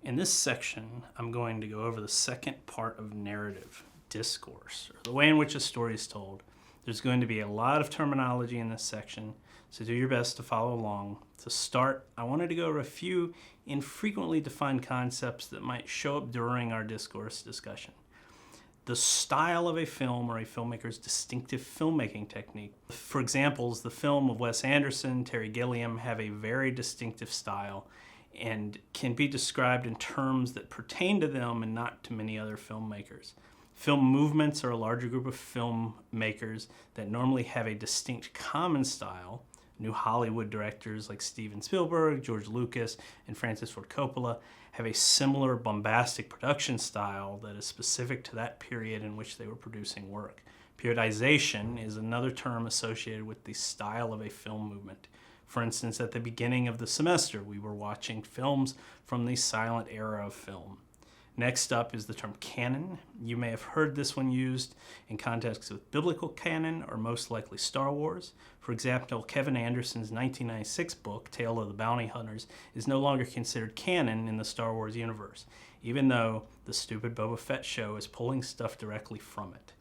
In this section, I'm going to go over the second part of narrative, discourse, or the way in which a story is told. There's going to be a lot of terminology in this section, so do your best to follow along. To start, I wanted to go over a few infrequently defined concepts that might show up during our discourse discussion. The style of a film or a filmmaker's distinctive filmmaking technique. For examples, the film of Wes Anderson, Terry Gilliam have a very distinctive style and can be described in terms that pertain to them and not to many other filmmakers. Film movements are a larger group of filmmakers that normally have a distinct common style. New Hollywood directors like Steven Spielberg, George Lucas, and Francis Ford Coppola have a similar bombastic production style that is specific to that period in which they were producing work. Periodization is another term associated with the style of a film movement. For instance, at the beginning of the semester, we were watching films from the silent era of film. Next up is the term canon. You may have heard this one used in context with biblical canon or most likely Star Wars. For example, Kevin Anderson's 1996 book, Tale of the Bounty Hunters, is no longer considered canon in the Star Wars universe, even though the stupid Boba Fett show is pulling stuff directly from it.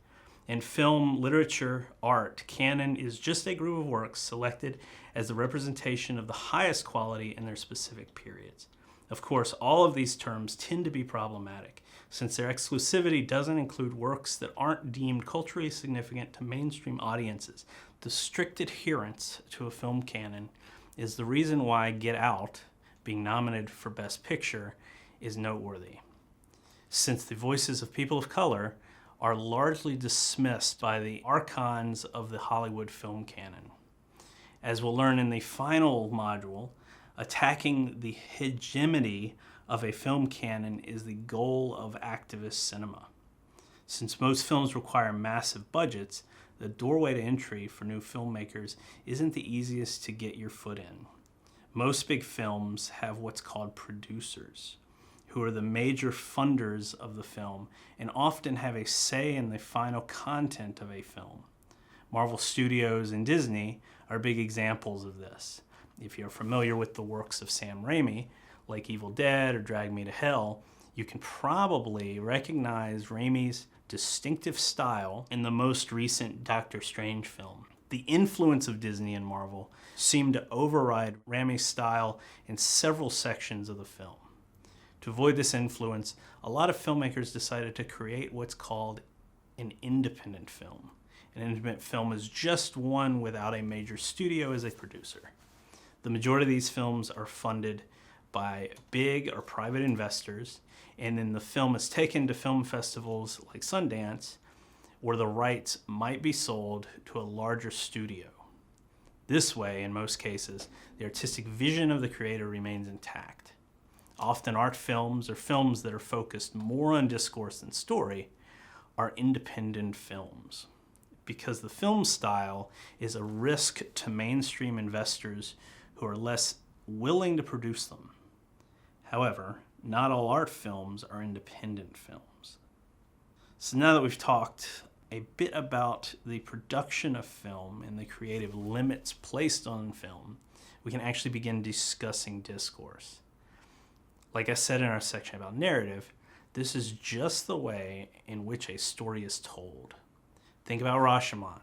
In film, literature, art, canon is just a group of works selected as the representation of the highest quality in their specific periods. Of course, all of these terms tend to be problematic, since their exclusivity doesn't include works that aren't deemed culturally significant to mainstream audiences. The strict adherence to a film canon is the reason why Get Out, being nominated for Best Picture, is noteworthy. Since the voices of people of color are largely dismissed by the archons of the Hollywood film canon. As we'll learn in the final module, attacking the hegemony of a film canon is the goal of activist cinema. Since most films require massive budgets, the doorway to entry for new filmmakers isn't the easiest to get your foot in. Most big films have what's called producers, who are the major funders of the film and often have a say in the final content of a film. Marvel Studios and Disney are big examples of this. If you're familiar with the works of Sam Raimi, like Evil Dead or Drag Me to Hell, you can probably recognize Raimi's distinctive style in the most recent Doctor Strange film. The influence of Disney and Marvel seemed to override Raimi's style in several sections of the film. To avoid this influence, a lot of filmmakers decided to create what's called an independent film. An independent film is just one without a major studio as a producer. The majority of these films are funded by big or private investors, and then the film is taken to film festivals like Sundance, where the rights might be sold to a larger studio. This way, in most cases, the artistic vision of the creator remains intact. Often art films or films that are focused more on discourse than story are independent films, because the film style is a risk to mainstream investors who are less willing to produce them. However, not all art films are independent films. So now that we've talked a bit about the production of film and the creative limits placed on film, we can actually begin discussing discourse. Like I said in our section about narrative, this is just the way in which a story is told. Think about Rashomon,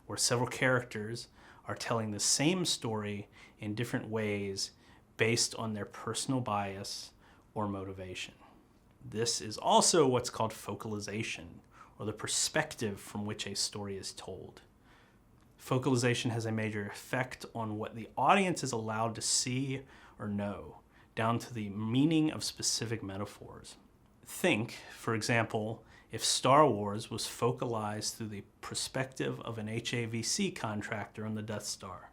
where several characters are telling the same story in different ways based on their personal bias or motivation. This is also what's called focalization, or the perspective from which a story is told. Focalization has a major effect on what the audience is allowed to see or know, down to the meaning of specific metaphors. Think, for example, if Star Wars was focalized through the perspective of an HAVC contractor on the Death Star.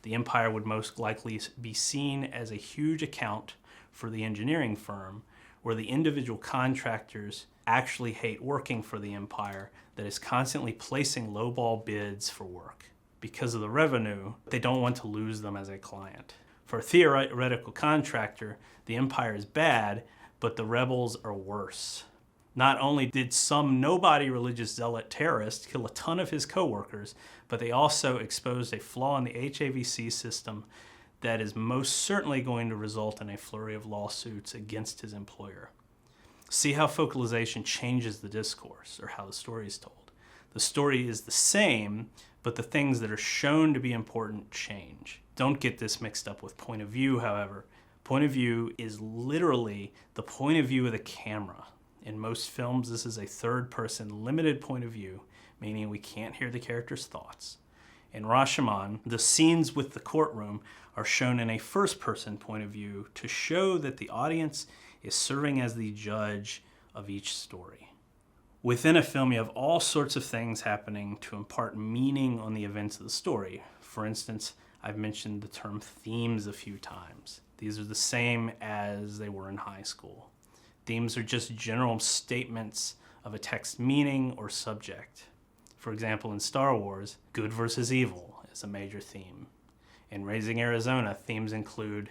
The Empire would most likely be seen as a huge account for the engineering firm, where the individual contractors actually hate working for the Empire that is constantly placing lowball bids for work. Because of the revenue, they don't want to lose them as a client. For a theoretical contractor, the Empire is bad, but the rebels are worse. Not only did some nobody religious zealot terrorist kill a ton of his coworkers, but they also exposed a flaw in the HAVC system that is most certainly going to result in a flurry of lawsuits against his employer. See how focalization changes the discourse, or how the story is told. The story is the same, but the things that are shown to be important change. Don't get this mixed up with point of view, however. Point of view is literally the point of view of the camera. In most films, this is a third-person limited point of view, meaning we can't hear the character's thoughts. In Rashomon, the scenes with the courtroom are shown in a first-person point of view to show that the audience is serving as the judge of each story. Within a film, you have all sorts of things happening to impart meaning on the events of the story. For instance, I've mentioned the term themes a few times. These are the same as they were in high school. Themes are just general statements of a text meaning or subject. For example, in Star Wars, good versus evil is a major theme. In Raising Arizona, themes include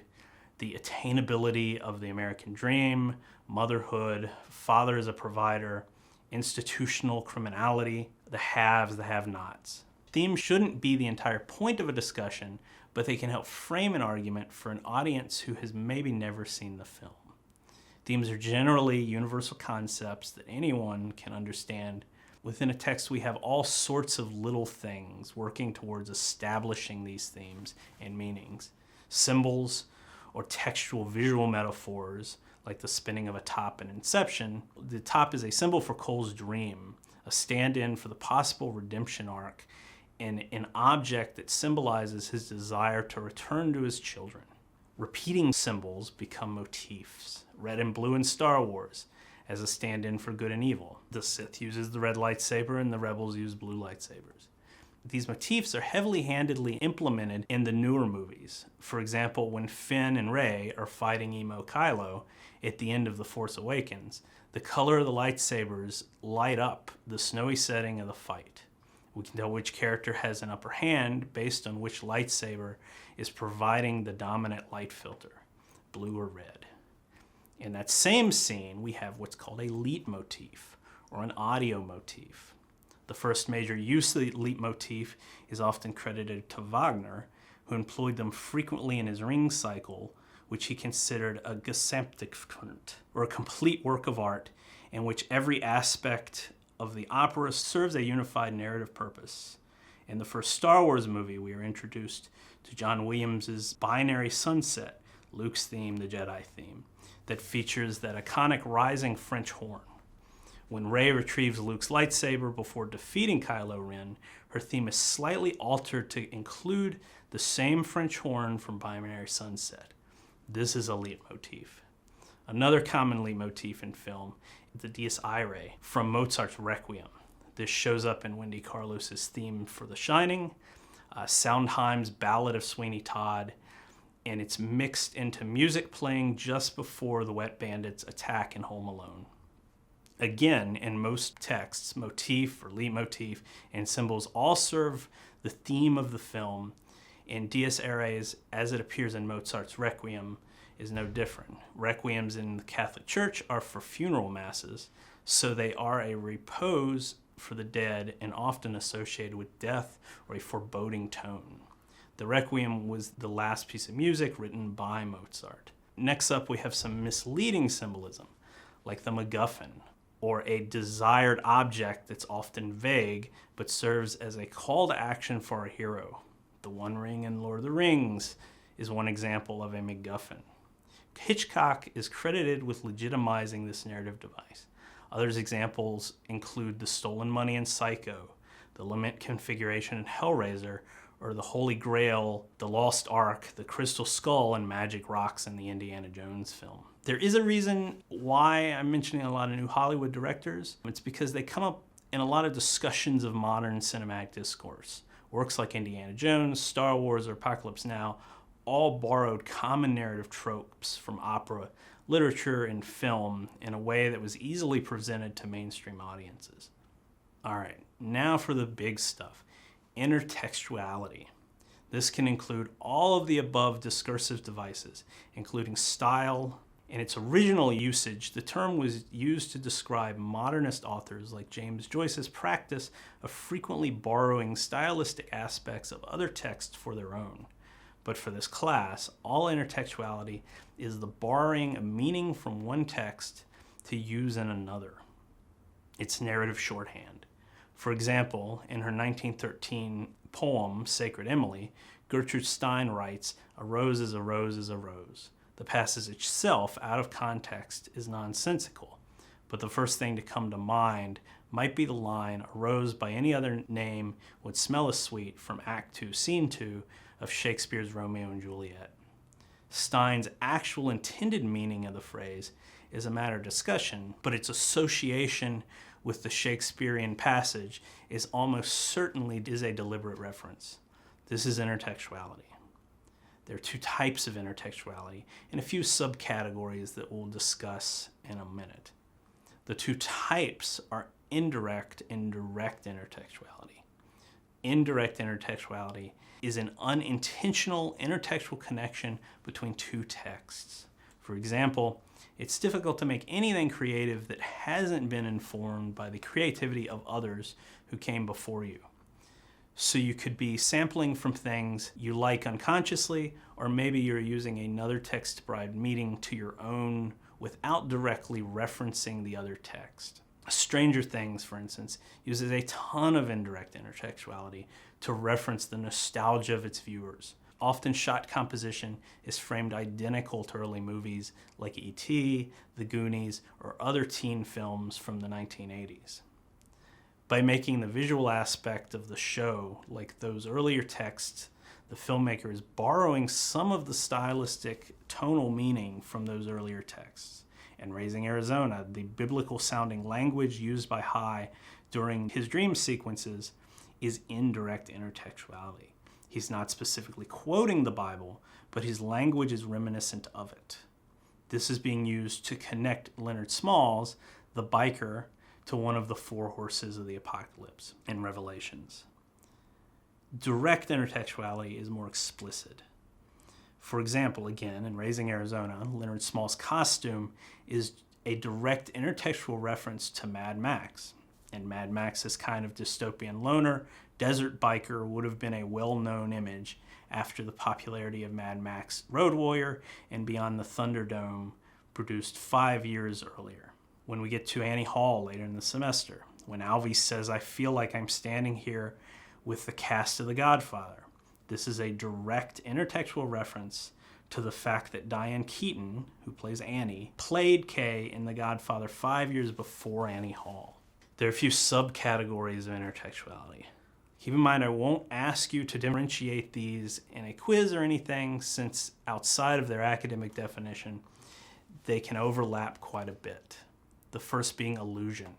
the attainability of the American dream, motherhood, father as a provider, institutional criminality, the haves, the have-nots. Themes shouldn't be the entire point of a discussion, but they can help frame an argument for an audience who has maybe never seen the film. Themes are generally universal concepts that anyone can understand. Within a text, we have all sorts of little things working towards establishing these themes and meanings. Symbols or textual visual metaphors, like the spinning of a top in Inception. The top is a symbol for Cole's dream, a stand-in for the possible redemption arc, and an object that symbolizes his desire to return to his children. Repeating symbols become motifs. Red and blue in Star Wars as a stand-in for good and evil. The Sith uses the red lightsaber and the rebels use blue lightsabers. These motifs are heavily handedly implemented in the newer movies. For example, when Finn and Rey are fighting Emo Kylo at the end of The Force Awakens, the color of the lightsabers light up the snowy setting of the fight. We can tell which character has an upper hand based on which lightsaber is providing the dominant light filter, blue or red. In that same scene, we have what's called a leitmotif, or an audio motif. The first major use of the leitmotif is often credited to Wagner, who employed them frequently in his Ring cycle, which he considered a Gesamtkunst, or a complete work of art, in which every aspect of the opera serves a unified narrative purpose. In the first Star Wars movie, we are introduced to John Williams' Binary Sunset, Luke's theme, the Jedi theme, that features that iconic rising French horn. When Rey retrieves Luke's lightsaber before defeating Kylo Ren, her theme is slightly altered to include the same French horn from Binary Sunset. This is a leitmotif. Another common leitmotif in film is the Dies Irae from Mozart's Requiem. This shows up in Wendy Carlos's theme for The Shining, Sondheim's Ballad of Sweeney Todd, and it's mixed into music playing just before the Wet Bandits attack in Home Alone. Again, in most texts, motif or leitmotif and symbols all serve the theme of the film, and Dies Irae, as it appears in Mozart's Requiem, is no different. Requiems in the Catholic Church are for funeral masses, so they are a repose for the dead and often associated with death or a foreboding tone. The Requiem was the last piece of music written by Mozart. Next up, we have some misleading symbolism, like the MacGuffin, or a desired object that's often vague but serves as a call to action for a hero. The One Ring in Lord of the Rings is one example of a MacGuffin. Hitchcock is credited with legitimizing this narrative device. Other examples include the stolen money in Psycho, the lament configuration in Hellraiser, or the Holy Grail, the Lost Ark, the Crystal Skull, and magic rocks in the Indiana Jones film. There is a reason why I'm mentioning a lot of new Hollywood directors. It's because they come up in a lot of discussions of modern cinematic discourse. Works like Indiana Jones, Star Wars, or Apocalypse Now all borrowed common narrative tropes from opera, literature, and film in a way that was easily presented to mainstream audiences. All right, now for the big stuff. Intertextuality. This can include all of the above discursive devices, including style. In its original usage, the term was used to describe modernist authors like James Joyce's practice of frequently borrowing stylistic aspects of other texts for their own. But for this class, all intertextuality is the borrowing a meaning from one text to use in another. It's narrative shorthand. For example, in her 1913 poem, Sacred Emily, Gertrude Stein writes, "A rose is a rose is a rose." The passage itself, out of context, is nonsensical, but the first thing to come to mind might be the line, "A rose by any other name would smell as sweet," from Act 2, Scene 2 of Shakespeare's Romeo and Juliet. Stein's actual intended meaning of the phrase is a matter of discussion, but its association with the Shakespearean passage is almost certainly a deliberate reference. This is intertextuality. There are two types of intertextuality and a few subcategories that we'll discuss in a minute. The two types are indirect and direct intertextuality. Indirect intertextuality is an unintentional intertextual connection between two texts. For example, it's difficult to make anything creative that hasn't been informed by the creativity of others who came before you. So you could be sampling from things you like unconsciously, or maybe you're using another text to provide meaning to your own without directly referencing the other text. Stranger Things, for instance, uses a ton of indirect intertextuality to reference the nostalgia of its viewers. Often shot composition is framed identical to early movies like E.T., The Goonies, or other teen films from the 1980s. By making the visual aspect of the show like those earlier texts, the filmmaker is borrowing some of the stylistic tonal meaning from those earlier texts. In Raising Arizona, the biblical-sounding language used by High during his dream sequences is indirect intertextuality. He's not specifically quoting the Bible, but his language is reminiscent of it. This is being used to connect Leonard Smalls, the biker, to one of the four horses of the apocalypse in Revelations. Direct intertextuality is more explicit. For example, again, in Raising Arizona, Leonard Smalls' costume is a direct intertextual reference to Mad Max. And Mad Max's kind of dystopian loner, desert biker would have been a well-known image after the popularity of Mad Max Road Warrior and Beyond the Thunderdome, produced 5 years earlier. When we get to Annie Hall later in the semester, when Alvy says, "I feel like I'm standing here with the cast of The Godfather," this is a direct intertextual reference to the fact that Diane Keaton, who plays Annie, played Kay in The Godfather 5 years before Annie Hall. There are a few subcategories of intertextuality. Keep in mind, I won't ask you to differentiate these in a quiz or anything, since outside of their academic definition, they can overlap quite a bit. The first being allusion.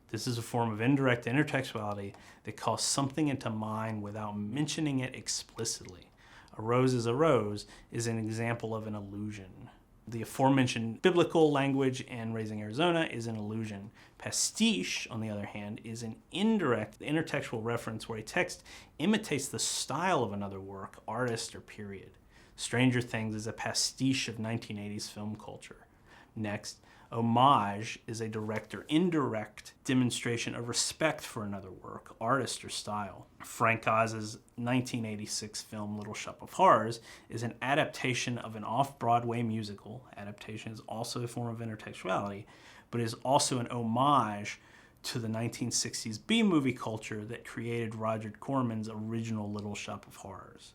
This is a form of indirect intertextuality that calls something into mind without mentioning it explicitly. "A rose is a rose" is an example of an allusion. The aforementioned biblical language in Raising Arizona is an allusion. Pastiche, on the other hand, is an indirect intertextual reference where a text imitates the style of another work, artist, or period. Stranger Things is a pastiche of 1980s film culture. Next, homage is a direct or indirect demonstration of respect for another work, artist, or style. Frank Oz's 1986 film Little Shop of Horrors is an adaptation of an off-Broadway musical. Adaptation is also a form of intertextuality, but is also an homage to the 1960s B-movie culture that created Roger Corman's original Little Shop of Horrors.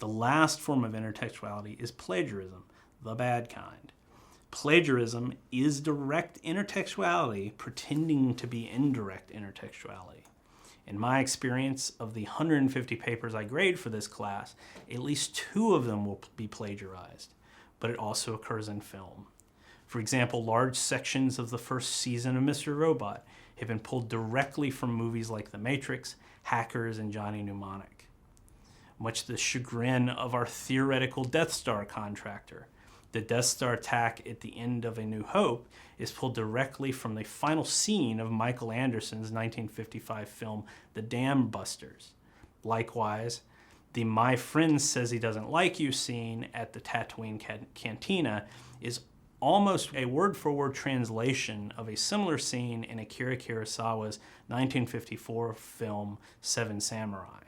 The last form of intertextuality is plagiarism, the bad kind. Plagiarism is direct intertextuality pretending to be indirect intertextuality. In my experience of the 150 papers I grade for this class, at least 2 of them will be plagiarized, but it also occurs in film. For example, large sections of the first season of Mr. Robot have been pulled directly from movies like The Matrix, Hackers, and Johnny Mnemonic. Much to the chagrin of our theoretical Death Star contractor, the Death Star attack at the end of A New Hope is pulled directly from the final scene of Michael Anderson's 1955 film The Dam Busters. Likewise, the "My friend says he doesn't like you" scene at the Tatooine Cantina is almost a word-for-word translation of a similar scene in Akira Kurosawa's 1954 film Seven Samurai.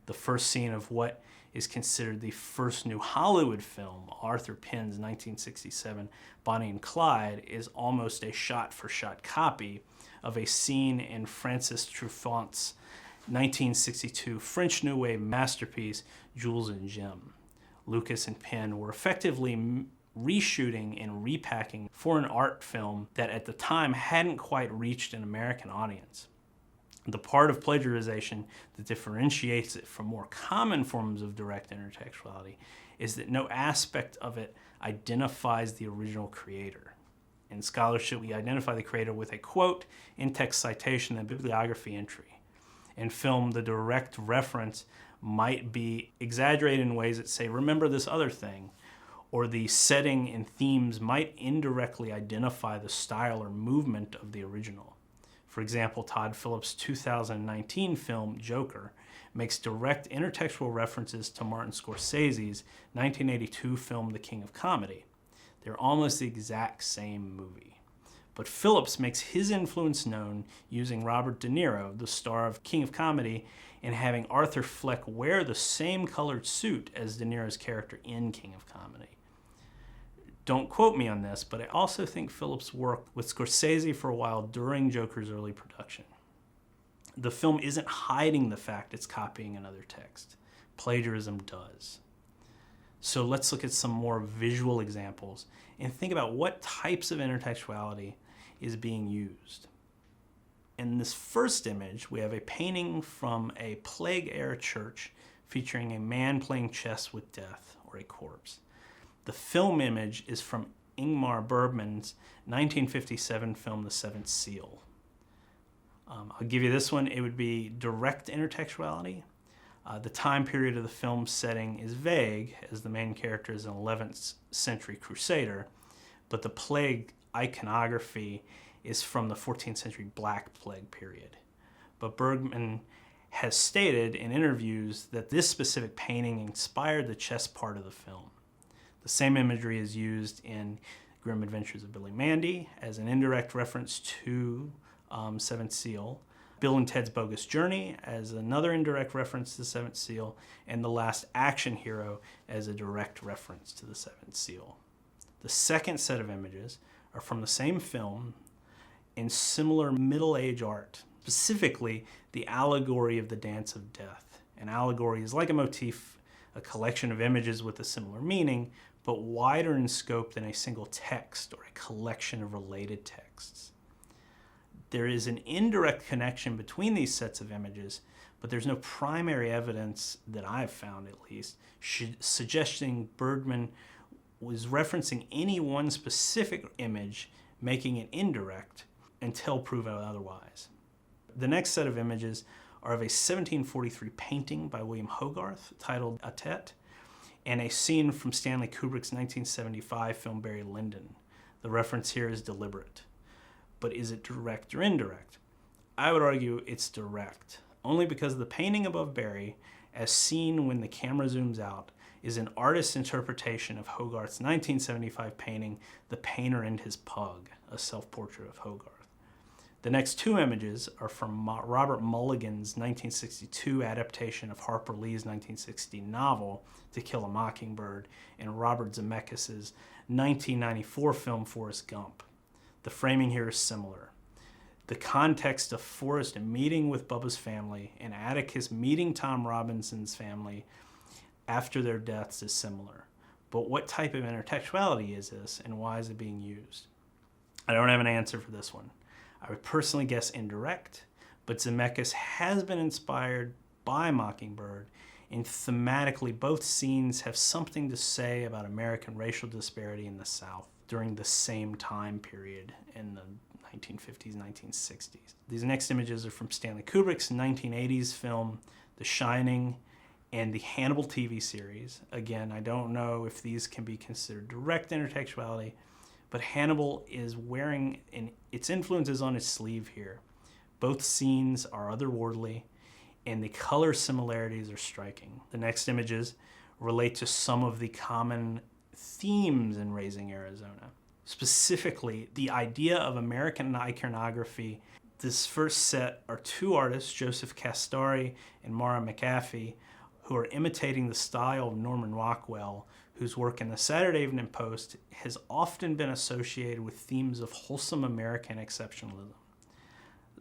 The first scene of what is considered the first new Hollywood film. Arthur Penn's 1967 Bonnie and Clyde is almost a shot-for-shot copy of a scene in Francis Truffaut's 1962 French New Wave masterpiece, Jules and Jim. Lucas and Penn were effectively reshooting and repacking for an art film that at the time hadn't quite reached an American audience. The part of plagiarization that differentiates it from more common forms of direct intertextuality is that no aspect of it identifies the original creator. In scholarship, we identify the creator with a quote, in-text citation, and bibliography entry. In film, the direct reference might be exaggerated in ways that say, remember this other thing, or the setting and themes might indirectly identify the style or movement of the original. For example, Todd Phillips' 2019 film, Joker, makes direct intertextual references to Martin Scorsese's 1982 film, The King of Comedy. They're almost the exact same movie. But Phillips makes his influence known using Robert De Niro, the star of King of Comedy, and having Arthur Fleck wear the same colored suit as De Niro's character in King of Comedy. Don't quote me on this, but I also think Phillips worked with Scorsese for a while during Joker's early production. The film isn't hiding the fact it's copying another text. Plagiarism does. So let's look at some more visual examples and think about what types of intertextuality is being used. In this first image, we have a painting from a plague-era church featuring a man playing chess with death, or a corpse. The film image is from Ingmar Bergman's 1957 film, The Seventh Seal. I'll give you this one. It would be direct intertextuality. The time period of the film setting is vague, as the main character is an 11th century crusader, but the plague iconography is from the 14th century Black Plague period. But Bergman has stated in interviews that this specific painting inspired the chess part of the film. The same imagery is used in Grim Adventures of Billy Mandy as an indirect reference to Seventh Seal, Bill and Ted's Bogus Journey as another indirect reference to the Seventh Seal, and The Last Action Hero as a direct reference to the Seventh Seal. The second set of images are from the same film in similar Middle Age art, specifically the allegory of the Dance of Death. An allegory is like a motif, a collection of images with a similar meaning, but wider in scope than a single text or a collection of related texts. There is an indirect connection between these sets of images, but there's no primary evidence that I've found, at least, suggesting Bergman was referencing any one specific image, making it indirect, until proven otherwise. The next set of images are of a 1743 painting by William Hogarth titled A Tete, and a scene from Stanley Kubrick's 1975 film Barry Lyndon. The reference here is deliberate. But is it direct or indirect? I would argue it's direct, only because the painting above Barry, as seen when the camera zooms out, is an artist's interpretation of Hogarth's 1975 painting, The Painter and His Pug, a self-portrait of Hogarth. The next two images are from Robert Mulligan's 1962 adaptation of Harper Lee's 1960 novel, To Kill a Mockingbird, and Robert Zemeckis' 1994 film Forrest Gump. The framing here is similar. The context of Forrest meeting with Bubba's family and Atticus meeting Tom Robinson's family after their deaths is similar. But what type of intertextuality is this, and why is it being used? I don't have an answer for this one. I would personally guess indirect, but Zemeckis has been inspired by Mockingbird, and thematically both scenes have something to say about American racial disparity in the South during the same time period in the 1950s, 1960s. These next images are from Stanley Kubrick's 1980s film, The Shining, and the Hannibal TV series. Again, I don't know if these can be considered direct intertextuality, but Hannibal is wearing its influences on his sleeve here. Both scenes are otherworldly, and the color similarities are striking. The next images relate to some of the common themes in Raising Arizona. Specifically, the idea of American iconography. This first set are two artists, Joseph Castari and Mara McAfee, who are imitating the style of Norman Rockwell, whose work in the Saturday Evening Post has often been associated with themes of wholesome American exceptionalism.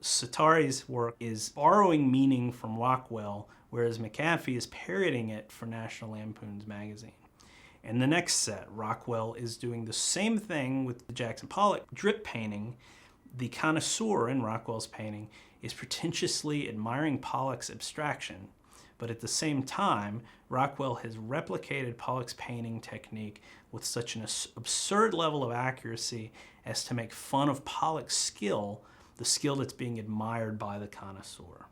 Satari's work is borrowing meaning from Rockwell, whereas McAfee is parroting it for National Lampoon's magazine. In the next set, Rockwell is doing the same thing with the Jackson Pollock drip painting. The connoisseur in Rockwell's painting is pretentiously admiring Pollock's abstraction, but at the same time, Rockwell has replicated Pollock's painting technique with such an absurd level of accuracy as to make fun of Pollock's skill, the skill that's being admired by the connoisseur.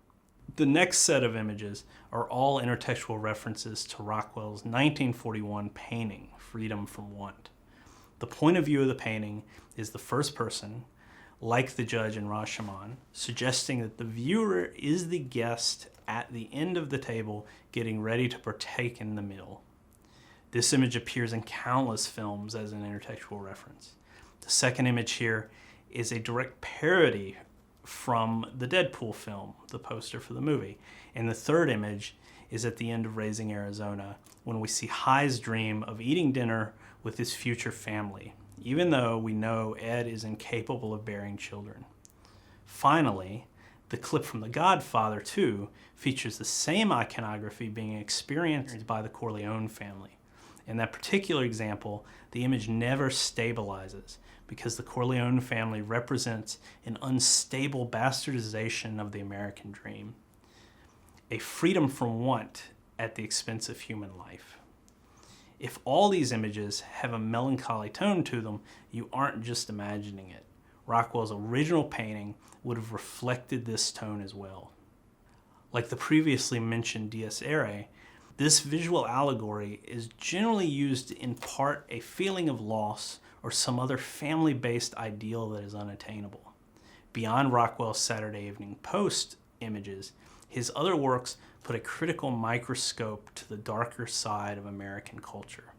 The next set of images are all intertextual references to Rockwell's 1941 painting, Freedom from Want. The point of view of the painting is the first person, like the judge in Rashomon, suggesting that the viewer is the guest at the end of the table getting ready to partake in the meal. This image appears in countless films as an intertextual reference. The second image here is a direct parody from the Deadpool film, the poster for the movie. And the third image is at the end of Raising Arizona, when we see High's dream of eating dinner with his future family, even though we know Ed is incapable of bearing children. Finally, the clip from The Godfather 2 features the same iconography being experienced by the Corleone family. In that particular example, the image never stabilizes because the Corleone family represents an unstable bastardization of the American dream, a freedom from want at the expense of human life. If all these images have a melancholy tone to them, you aren't just imagining it. Rockwell's original painting would have reflected this tone as well. Like the previously mentioned Dies Irae, this visual allegory is generally used to impart a feeling of loss or some other family-based ideal that is unattainable. Beyond Rockwell's Saturday Evening Post images, his other works put a critical microscope to the darker side of American culture,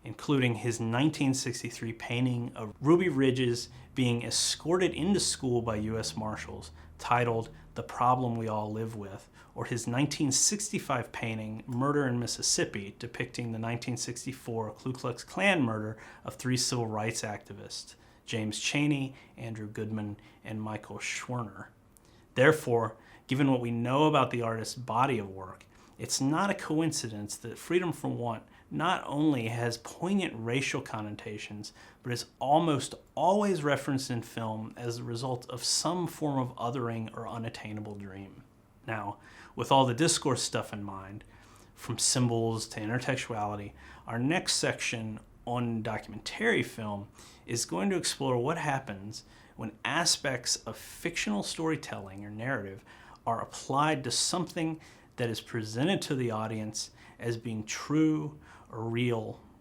including his 1963 painting of Ruby Ridges being escorted into school by U.S. Marshals, titled The Problem We All Live With, or his 1965 painting, Murder in Mississippi, depicting the 1964 Ku Klux Klan murder of 3 civil rights activists, James Chaney, Andrew Goodman, and Michael Schwerner. Therefore, given what we know about the artist's body of work, it's not a coincidence that Freedom from Want not only has poignant racial connotations, but is almost always referenced in film as a result of some form of othering or unattainable dream. Now, with all the discourse stuff in mind, from symbols to intertextuality, our next section on documentary film is going to explore what happens when aspects of fictional storytelling or narrative are applied to something that is presented to the audience as being true or real